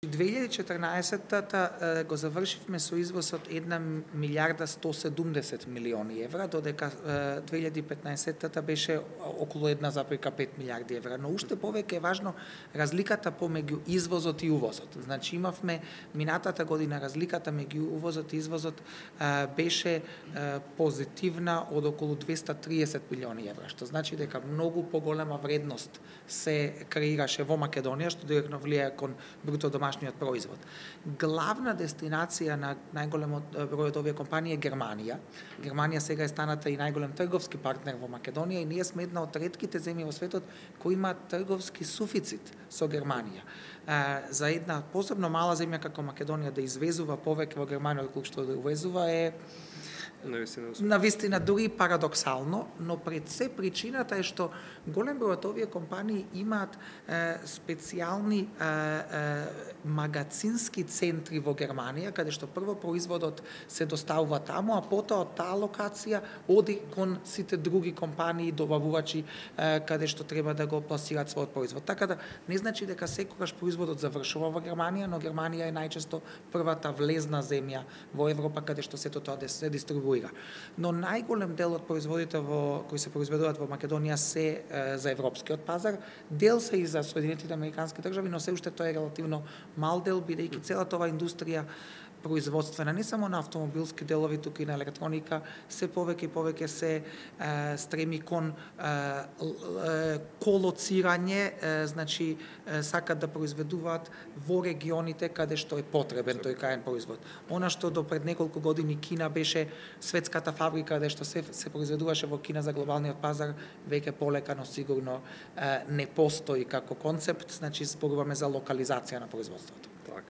2014 го завршивме со извоз од 1 милиарда 170 милиони евра, додека 2015 беше околу 1,5 милиарди евра. Но уште повеќе е важно разликата помеѓу извозот и увозот. Значи имавме минатата година разликата меѓу увозот и извозот беше позитивна од околу 230 милиони евра, што значи дека многу поголема вредност се креираше во Македонија, што директно влијае кон бруто домашниот производ. Главна дестинација на најголемот број од овие компании е Германија. Германија сега е станата и најголем трговски партнер во Македонија и ние сме една од ретките земји во светот кои имаат трговски суфицит со Германија. За една посебно мала земја како Македонија да извезува повеќе во Германија отколку што да увезува е навистина дури парадоксално, но пред се причината е што голем број од овие компании имаат специјални магацински центри во Германија, каде што прво производот се доставува таму, а потоа од таа локација оди кон сите други компании, добавувачи, каде што треба да го пласираат својот производ. Така да не значи дека секогаш производот завршува во Германија, но Германија е најчесто првата влезна земја во Европа каде што сето тоа се дистрибуира. Но најголем дел од производите кои се произведуваат во Македонија се за европскиот пазар, дел се и за Соединетите американски држави, но се уште тоа е релативно мал дел, бидејќи целата оваа индустрија производствена, не само на автомобилски делови, туку и на електроника, се повеќе и повеќе се стреми кон колоцирање, значи сакат да произведуваат во регионите каде што е потребен тој крајен производ. Она што до пред неколку години Кина беше светската фабрика, каде што се произведуваше во Кина за глобалниот пазар, веќе полека, но сигурно не постои како концепт, значи зборуваме за локализација на производството.